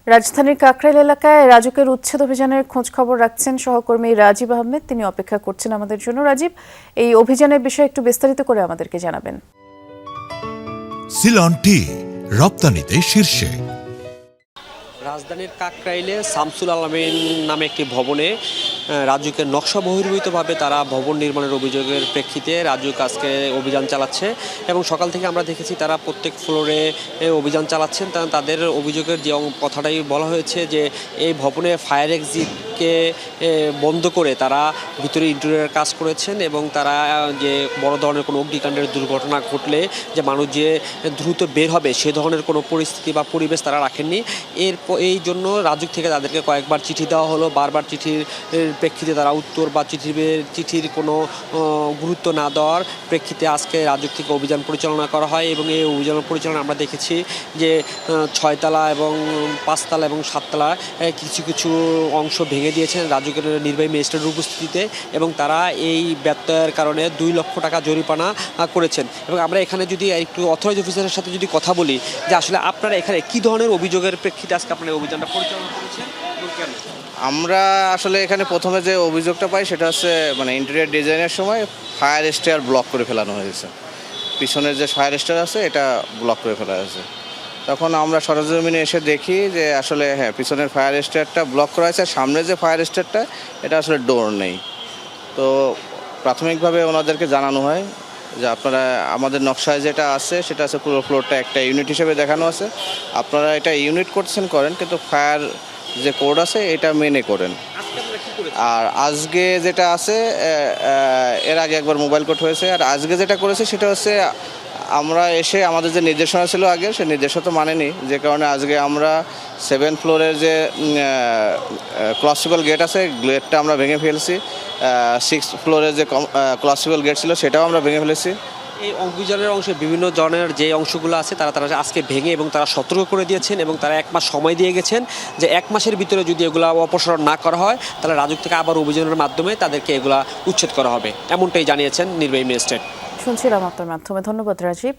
রাজধানীর কাকরাইল এলাকায় রাজুকের উচ্ছেদ অভিযানের খোঁজ খবর রাখছেন সহকর্মী রাজীব আহমেদ। তিনি অপেক্ষা করছেন আমাদের জন্য। রাজীব, এই অভিযানের বিষয়ে একটু বিস্তারিত করে আমাদেরকে জানাবেন। সিলন টি রপ্তানিতে শীর্ষে। রাজধানীর কাকরাইলে শামসুল আলামিন নামে একটি ভবনে রাজুকের নকশা বহির্ভূতভাবে তারা ভবন নির্মাণের অভিযোগের প্রেক্ষিতে রাজুক আজকে অভিযান চালাচ্ছে এবং সকাল থেকে আমরা দেখেছি তারা প্রত্যেক ফ্লোরে অভিযান চালাচ্ছেন। তাদের অভিযোগের যে কথাটাই বলা হয়েছে যে এই ভবনে ফায়ার এক্সিটকে বন্ধ করে তারা ভিতরে ইন্টেরিয়র কাজ করেছেন এবং তারা যে বড় ধরনের কোনো অগ্নিকাণ্ডের দুর্ঘটনা ঘটলে যে মানুষ যে দ্রুত বের হবে সে ধরনের কোনো পরিস্থিতি বা পরিবেশ তারা রাখেননি। এই জন্য রাজুক থেকে তাদেরকে কয়েকবার চিঠি দেওয়া হলো। বারবার চিঠির প্রেক্ষিতে তারা উত্তর বা চিঠির কোনো গুরুত্ব না দেওয়ার প্রেক্ষিতে আজকে রাজুক থেকে অভিযান পরিচালনা করা হয় এবং এই অভিযান পরিচালনা আমরা দেখেছি যে 6তলা এবং 5তলা এবং 7তলা কিছু অংশ ভেঙে দিয়েছেন রাজুকের নির্বাহী ম্যাজিস্ট্রেটের উপস্থিতিতে এবং তারা এই ব্যত্যয়ের কারণে 2 লক্ষ টাকা জরিমানা করেছেন। এবং আমরা এখানে যদি একটু অথরাইজ অফিসারের সাথে যদি কথা বলি যে আসলে আপনারা এখানে কী ধরনের অভিযোগের প্রেক্ষিতে আজকে আপনারা অভিযানটা পরিচালনা করেছেন এবং কেন? আমরা আসলে এখানে প্রথমে যে অভিযোগটা পাই সেটা হচ্ছে ইন্টেরিয়র ডিজাইনের সময় ফায়ার স্টেয়ার ব্লক করে ফেলানো হয়েছে। পিছনের যে ফায়ার স্টেয়ার আছে এটা ব্লক করে ফেলা হয়েছে। তখন আমরা সরজমিনে এসে দেখি যে আসলে পিছনের ফায়ার স্টেয়ারটা ব্লক করা হয়েছে, সামনে যে ফায়ার স্টেয়ারটা এটা আসলে ডোর নেই। তো প্রাথমিকভাবে ওনাদেরকে জানানো হয় যে আপনারা আমাদের নকশায় যেটা আছে সেটা আছে পুরো ফ্লোরটা একটা ইউনিট হিসেবে দেখানো আছে, আপনারা এটা ইউনিট করছেন করেন কিন্তু ফায়ার যে কোড আছে এটা মেনে করেন। আর আজকে যেটা আছে এর আগে একবার মোবাইল কোড হয়েছে, আর আজকে যেটা করেছে সেটা হচ্ছে আমরা এসে আমাদের যে নির্দেশনা ছিল আগে সেই নির্দেশনা তো মানেনি, যে কারণে আজকে আমরা 7th ফ্লোরের যে ক্লসিবল গেট আছে গেটটা আমরা ভেঙে ফেলছি। 6th ফ্লোরের যে ক্লসিবল গেট ছিল সেটাও আমরা ভেঙে ফেলেছি। এই অভিযানের অংশে বিভিন্ন ধরনের যে অংশগুলো আছে তারা আজকে ভেঙে এবং তারা সতর্ক করে দিয়েছেন এবং তারা 1 মাস সময় দিয়ে গেছেন যে 1 মাসের ভিতরে যদি এগুলো অপসারণ না করা হয় তাহলে রাজুক থেকে আবার অভিযানের মাধ্যমে তাদেরকে এগুলা উচ্ছেদ করা হবে, এমনটাই জানিয়েছেন নির্বাহী ম্যাজিস্ট্রেট। শুনছিলাম আপনার মাধ্যমে। ধন্যবাদ রাজীব।